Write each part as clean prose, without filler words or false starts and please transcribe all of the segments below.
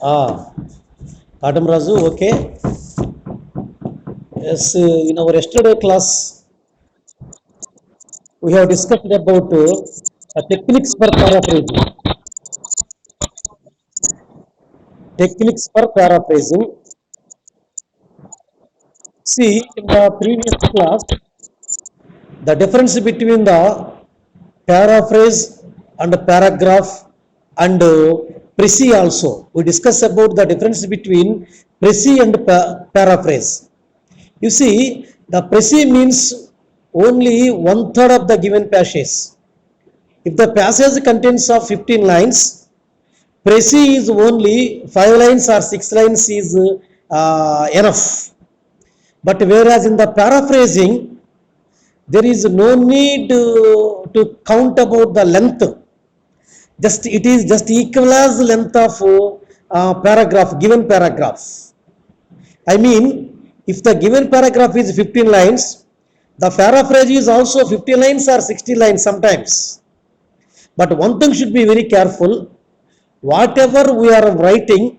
Ah, Kadamrazu, okay. Yes, in our yesterday class, we have discussed about techniques for paraphrasing. Techniques for paraphrasing. See, in the previous class, the difference between the paraphrase and paragraph and précis also. We discuss about the difference between précis and paraphrase. You see, the précis means only one third of the given passage. If the passage contains of 15 lines, précis is only 5 lines or 6 lines is enough. But whereas in the paraphrasing, there is no need to count about the length. Just it is just equal as length of paragraph, given paragraph. I mean, if the given paragraph is 15 lines, the paraphrase is also 50 lines or 60 lines sometimes. But one thing should be very careful: whatever we are writing,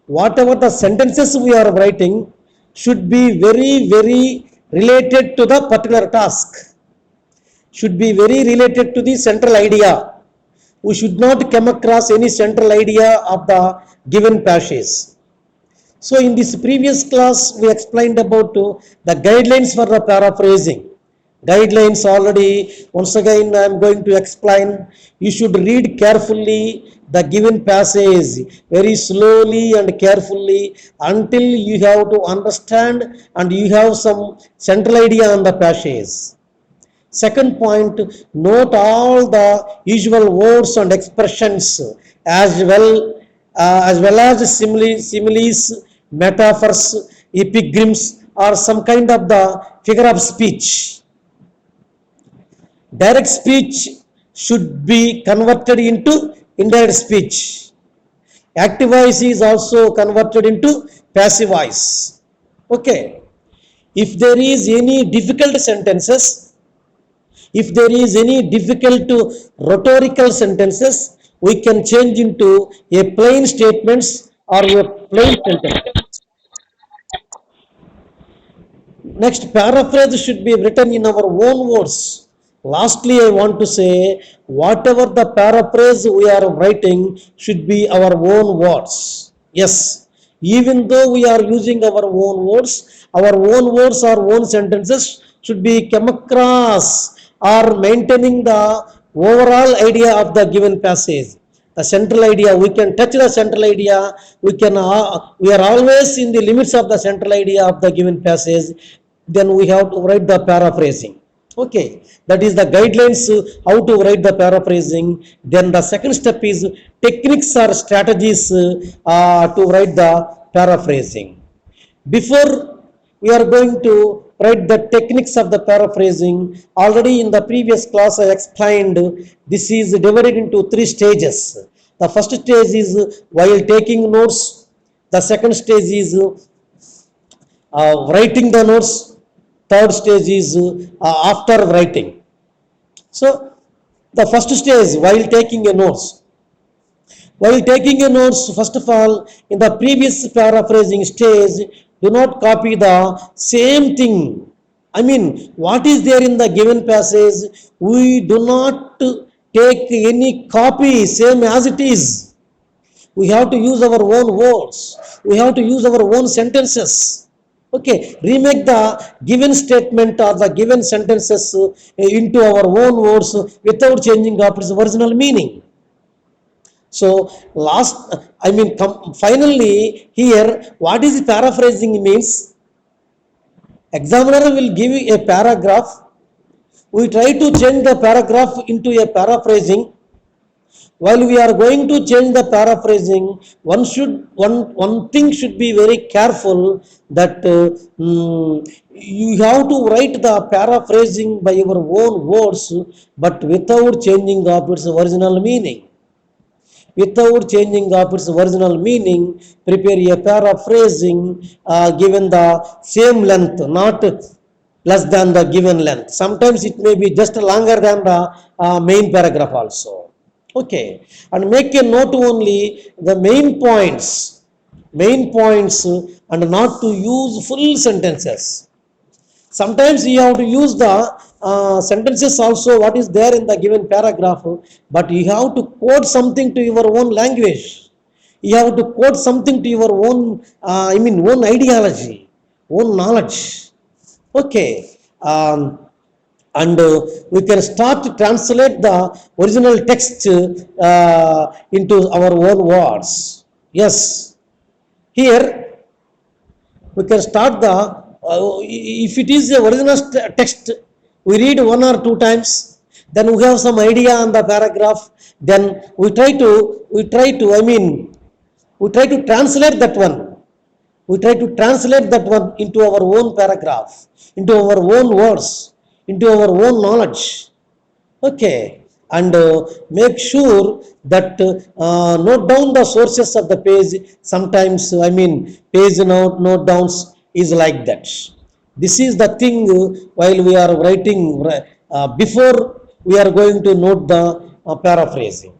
whatever the sentences we are writing, should be very very related to the particular task, should be very related to the central idea. We should not come across any central idea of the given passage. So in this previous class, we explained about the guidelines for the paraphrasing. Guidelines already, once again I am going to explain. You should read carefully the given passage very slowly and carefully until you have to understand and you have some central idea on the passage. Second point, note all the usual words and expressions as well as similes, metaphors, epigrams, or some kind of the figure of speech. Direct speech should be converted into indirect speech. Active voice is also converted into passive voice. Okay. If there is any difficult sentences, if there is any difficult rhetorical sentences, we can change into a plain statements or a plain sentence. Next, paraphrase should be written in our own words. Lastly, I want to say, whatever the paraphrase we are writing should be our own words. Yes, even though we are using our own words or own sentences should be come across or maintaining the overall idea of the given passage. The central idea, we can touch the central idea. We are always in the limits of the central idea of the given passage. Then we have to write the paraphrasing. Okay, that is the guidelines how to write the paraphrasing. Then the second step is techniques or strategies to write the paraphrasing. Before we are going to write the techniques of the paraphrasing, already in the previous class I explained this is divided into 3 stages. The first stage is while taking notes. The second stage is writing the notes. Third stage is after writing. So the first stage, while taking a notes. While taking a notes, first of all, in the previous paraphrasing stage, do not copy the same thing. I mean, what is there in the given passage, we do not take any copy same as it is. We have to use our own words. We have to use our own sentences. Okay, remake the given statement or the given sentences into our own words without changing up its original meaning. So finally here, what is paraphrasing means? Examiner will give you a paragraph. We try to change the paragraph into a paraphrasing. While we are going to change the paraphrasing, one thing should be very careful, that you have to write the paraphrasing by your own words, but without changing of its original meaning. Without changing of its original meaning, prepare a paraphrasing given the same length, not less than the given length. Sometimes it may be just longer than the main paragraph also. Okay, and make a note only the main points, and not to use full sentences. Sometimes you have to use the sentences also what is there in the given paragraph, but you have to quote something to your own language. You have to quote something to your own, own ideology, own knowledge. Okay, and we can start to translate the original text into our own words. Yes, here we can start the if it is the original text, we read one or two times, then we have some idea on the paragraph, then we try to translate that one, into our own paragraph, into our own words, into our own knowledge. Okay, and make sure that note down the sources of the page. Sometimes page note downs is like that. This is the thing, while we are writing, before we are going to note the paraphrasing.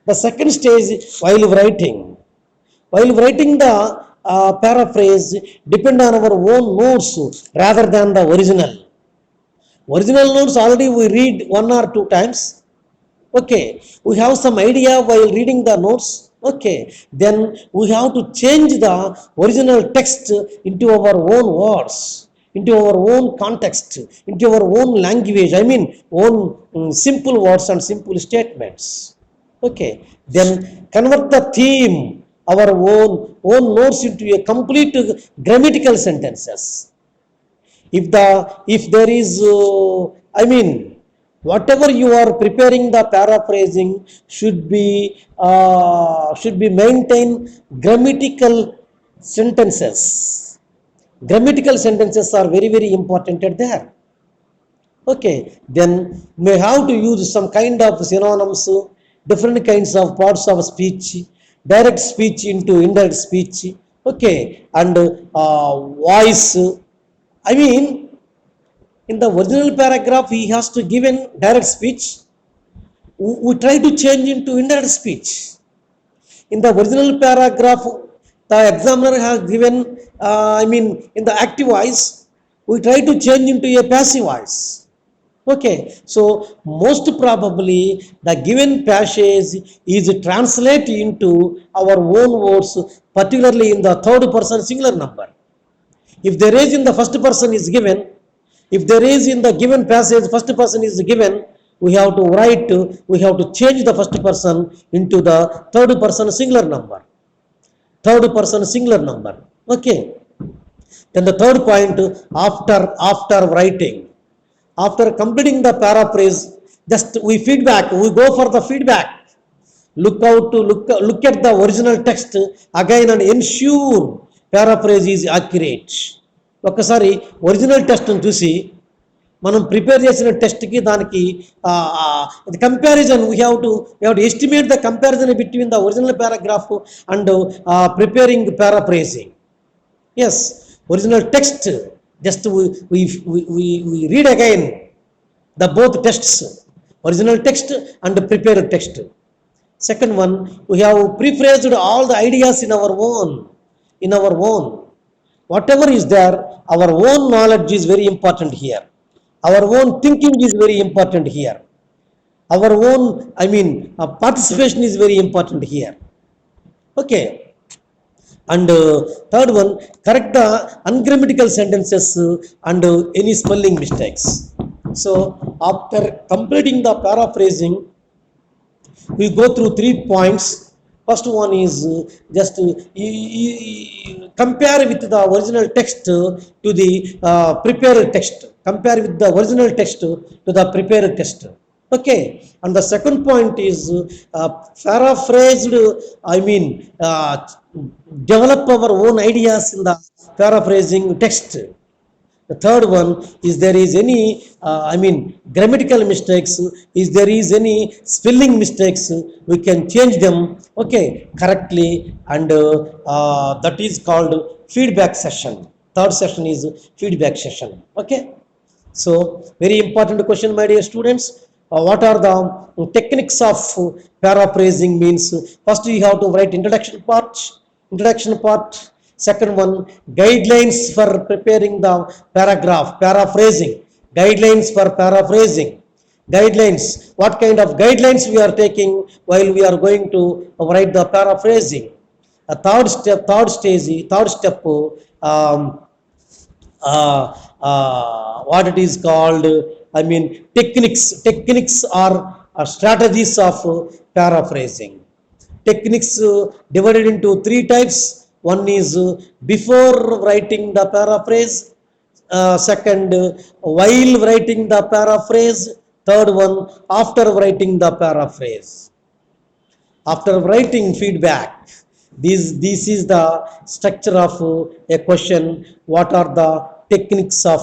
The second stage, while writing the paraphrase, depend on our own notes rather than the original. Original notes already we read one or two times. Okay, we have some idea while reading the notes. Okay, then we have to change the original text into our own words, into our own context, into our own language, own simple words and simple statements. Okay, then convert the theme, our own notes, into a complete grammatical sentences. If there is whatever you are preparing, the paraphrasing should be maintain grammatical sentences. Grammatical sentences are very very important at there. Okay, then may have to use some kind of synonyms, different kinds of parts of speech, direct speech into indirect speech. Okay, and voice. I mean, in the original paragraph, he has to give in direct speech. We try to change into indirect speech. In the original paragraph, the examiner has given, in the active voice, we try to change into a passive voice. Okay, so most probably the given passage is translated into our own words, particularly in the third person singular number. If there is in the first person is given, if there is in the given passage first person is given, we have to we have to change the first person into the third person singular number. Okay, then the third point, after writing, after completing the paraphrase, just we go for the feedback. Look at the original text again and ensure paraphrase is accurate. ఒకసారి original టెస్ట్ని చూసి మనం prepare చేసిన టెస్ట్కి దానికి comparison, we have to estimate the comparison between the original paragraph and preparing paraphrasing. Yes, original text, just we read again the both texts, original text and prepared text. Second one, we have prephrased all the ideas in our own. Whatever is there, our own knowledge is very important here. Our own thinking is very important here. Our own, participation is very important here. Okay. And third one, correct the ungrammatical sentences and any spelling mistakes. So after completing the paraphrasing, we go through 3 points. First one is just compare with the original text to the prepared text. Compare with the original text to the prepared text. Okay, and the second point is paraphrased. Develop our own ideas in the paraphrasing text. The third one is there is any grammatical mistakes, is there is any spelling mistakes, we can change them, okay, correctly, and that is called feedback session. Third session is feedback session. Okay, so very important question, my dear students. what are the techniques of paraphrasing means? First you have to write introduction part. Second one, guidelines for preparing the paragraph, paraphrasing, guidelines for paraphrasing, guidelines, what kind of guidelines we are taking while we are going to write the paraphrasing. A third step, um, what it is called, I mean, techniques are strategies of paraphrasing. Techniques divided into three types. One is before writing the paraphrase, second while writing the paraphrase, third one after writing the paraphrase. After writing feedback, this is the structure of a question. What are the techniques of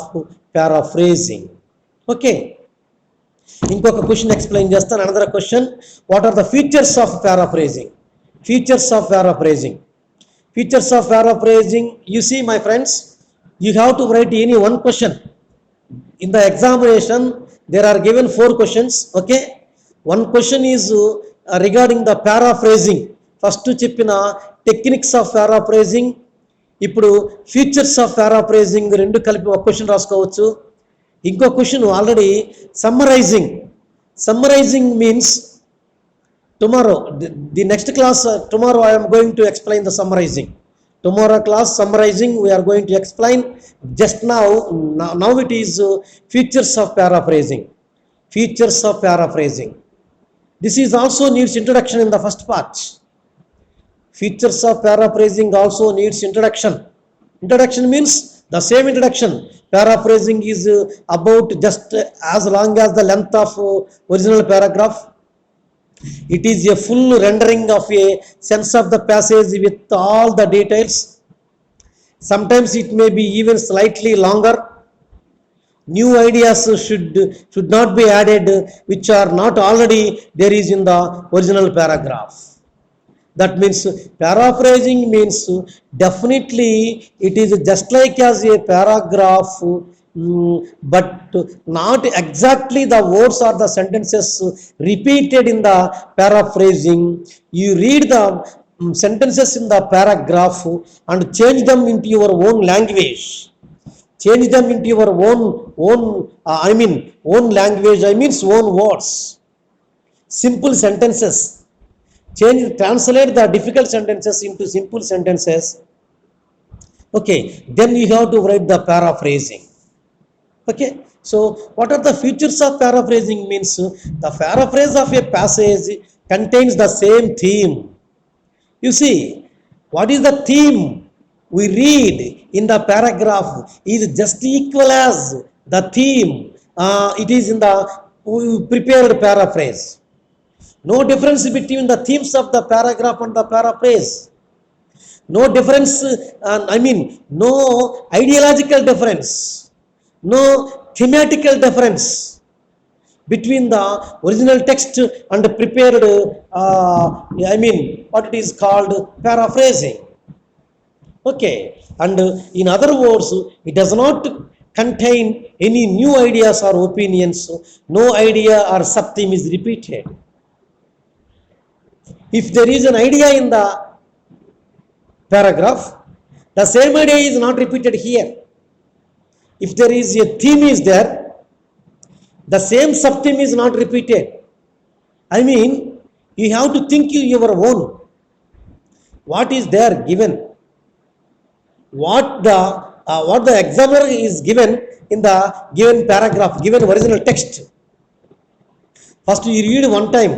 paraphrasing? Okay, ఇంకొక question explain చేస్తాను. Another question, what are the features of paraphrasing? Features of paraphrasing. Features of paraphrasing, you see my friends, you have to write any one question. In the examination there are given 4 questions. Okay, one question is regarding the paraphrasing. First చెప్పిన techniques of paraphrasing, ఇప్పుడు features of paraphrasing రెండు కలిపి ఒక question రాసుకోవచ్చు. ఇంకో question already summarising means tomorrow, the next class, tomorrow I am going to explain the summarizing. Tomorrow class summarizing we are going to explain. Just now it is features of paraphrasing. Features of paraphrasing, this is also needs introduction in the first part. Features of paraphrasing also needs introduction. Introduction means the same introduction. Paraphrasing is about just as long as the length of original paragraph. It is a full rendering of a sense of the passage with all the details. Sometimes it may be even slightly longer. New ideas should not be added which are not already there is in the original paragraph. That means paraphrasing means definitely it is just like as a paragraph, but not exactly the words or the sentences repeated in the paraphrasing. You read the sentences in the paragraph and change them into your own language. Change them into your own language, I means own words. Simple sentences. Translate the difficult sentences into simple sentences. Okay, then you have to write the paraphrasing. Okay, so what are the features of paraphrasing means? The paraphrase of a passage contains the same theme. You see, what is the theme we read in the paragraph is just equal as the theme it is in the prepared paraphrase. No difference between the themes of the paragraph and the paraphrase. No difference, no ideological difference, no thematical difference between the original text and the prepared, what it is called paraphrasing. Okay, and in other words, it does not contain any new ideas or opinions. No idea or sub-theme is repeated. If there is an idea in the paragraph, the same idea is not repeated here. If there is a theme is there, the same sub-theme is not repeated. I mean, you have to think your own. What is there given? What the examiner is given in the given paragraph, given original text. First you read one time.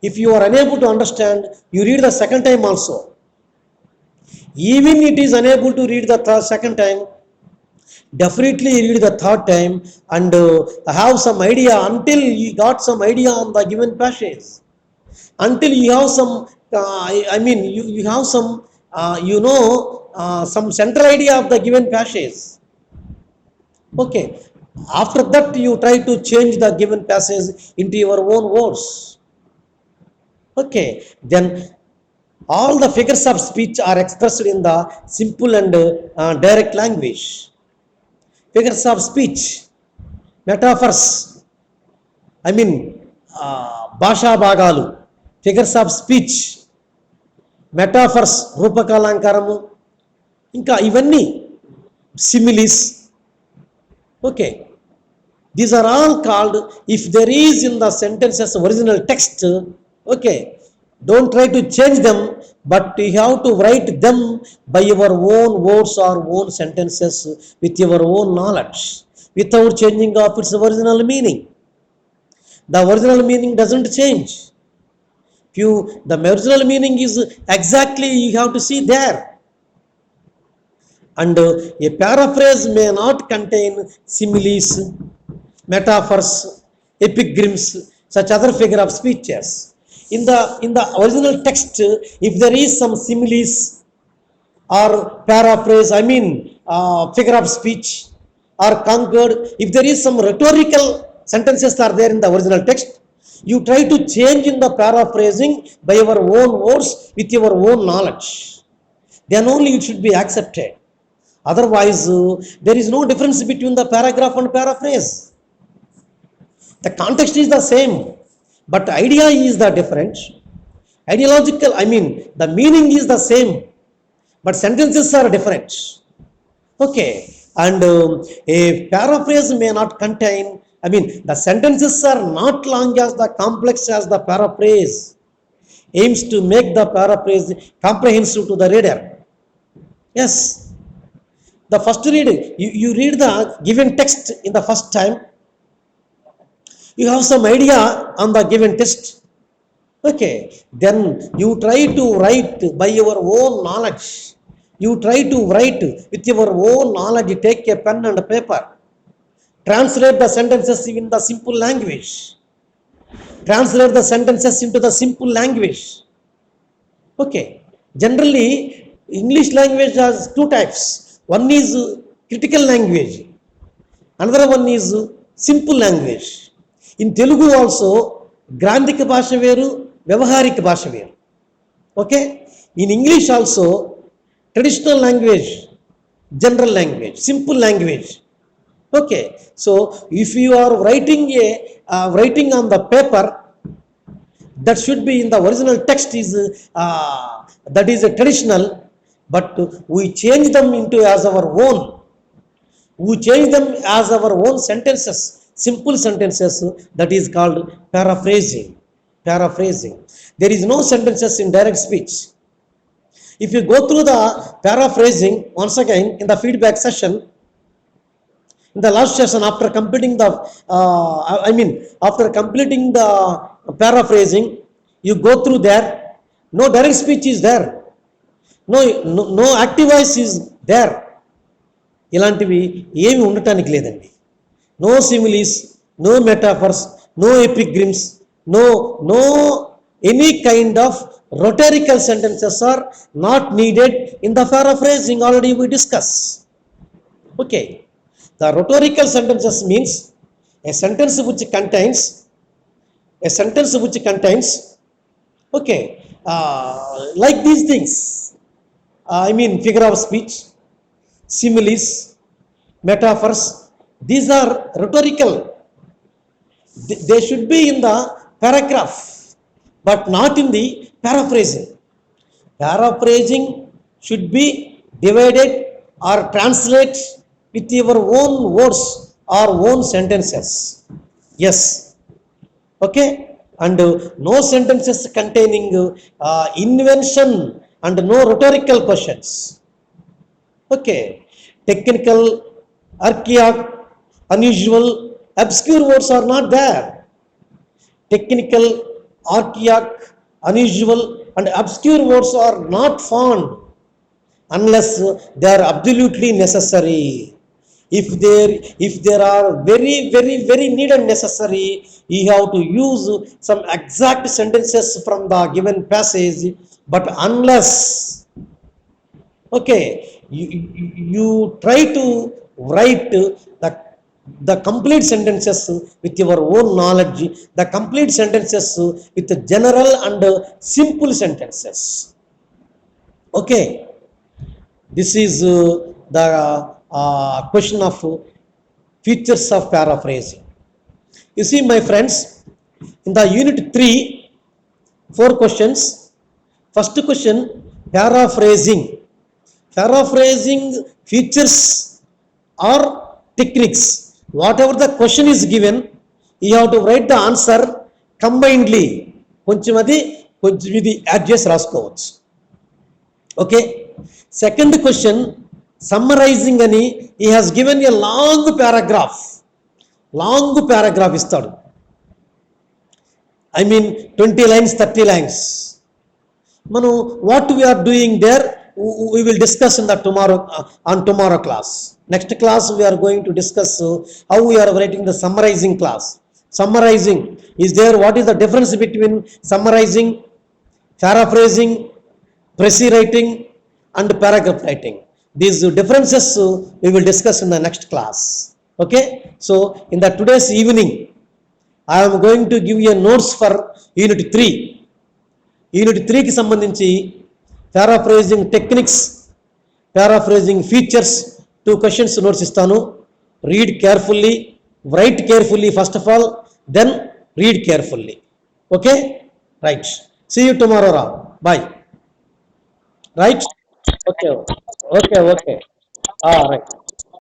If you are unable to understand, you read the second time also. Even it is unable to read the second time, definitely read the third time and have some idea until you got some idea on the given passage. Until you have some, you have some, some central idea of the given passage. Okay, after that you try to change the given passage into your own words. Okay, then all the figures of speech are expressed in the simple and direct language. Figures of speech, metaphors, I mean భాషా భాగాలు, figures of speech, metaphors రూపకాలంకారము, ఇంకా ఇవన్నీ similes. Okay, these are all called, if there is in the sentences original text, okay, don't try to change them, but you have to write them by your own words or own sentences with your own knowledge without changing of its original meaning. The original meaning doesn't change. The original meaning is exactly, you have to see there. And a paraphrase may not contain similes, metaphors, epigrams, such other figure of speeches. In the original text, if there is some similes or paraphrase, I mean figure of speech or concord, if there is some rhetorical sentences are there in the original text, you try to change in the paraphrasing by your own words with your own knowledge. Then only it should be accepted. Otherwise, there is no difference between the paragraph and paraphrase. The context is the same, but idea is the different. Ideological, I mean, the meaning is the same, but sentences are different. Okay, and a paraphrase may not contain, I mean, the sentences are not long as the complex as the paraphrase, aims to make the paraphrase comprehensive to the reader. Yes, the first reading, you read the given text in the first time, you have some idea on the given text. Okay, then you try to write by your own knowledge. You try to write with your own knowledge. You take a pen and a paper, translate the sentences in the simple language. Translate the sentences into the simple language. Okay, generally English language has two types. One is critical language, another one is simple language. In Telugu also, గ్రాంధిక భాష వేరు, వ్యవహారిక భాష వేరు. Okay, in English also traditional language, general language, simple language. Okay, so if you are writing on the paper, that should be in the original text is that is a traditional, but we change them into as our own. We change them as our own sentences, simple sentences, that is called paraphrasing. There is no sentences in direct speech. If you go through the paraphrasing once again in the feedback session, in the last session, after completing the after completing the paraphrasing, you go through there, no direct speech is there, no active voice is there. ఇలాంటివి ఏమి ఉండటానికి లేదండి. No similes, no metaphors, no epigrams, no any kind of rhetorical sentences are not needed in the paraphrasing. Already we discussed. Okay, the rhetorical sentences means a sentence which contains okay, like these things, I mean figure of speech, similes, metaphors, these are rhetorical. They should be in the paragraph, but not in the paraphrasing. Paraphrasing should be divided or translate with your own words or own sentences. Yes, okay, and no sentences containing invention and no rhetorical questions. Okay, technical, archaic, unusual, obscure words are not there. Technical, archaic, unusual and obscure words are not found unless they are absolutely necessary. If there are very needed and necessary, you have to use some exact sentences from the given passage. But unless, okay, you try to write the complete sentences with your own knowledge, the complete sentences with the general and simple sentences. Okay, this is the question of features of paraphrasing. You see, my friends, in the unit 3, 4 questions. First question, paraphrasing. Paraphrasing features or techniques. Whatever the question is given, you have to write the answer combinedly. కొంచెం అది కొంచెం ఇది add చేసి రాసుకోవచ్చు. Okay. Second question summarising అని he has given a long paragraph. Long paragraph ఇస్తాడు. I mean 20 lines, 30 lines. మనం what we are doing there, we will discuss in the tomorrow class. Next class we are going to discuss how we are writing the summarizing class. Summarizing is there. What is the difference between summarizing, paraphrasing, précis writing and paragraph writing? These differences we will discuss in the next class. Okay, so in the today's evening I am going to give you a notes for unit 3. Unit 3 కి సంబంధించి paraphrasing techniques, paraphrasing features 2 questions notes istanu. Read carefully, write carefully first of all, then read carefully. Okay, right, see you tomorrow. Bye. Right. Okay. Right.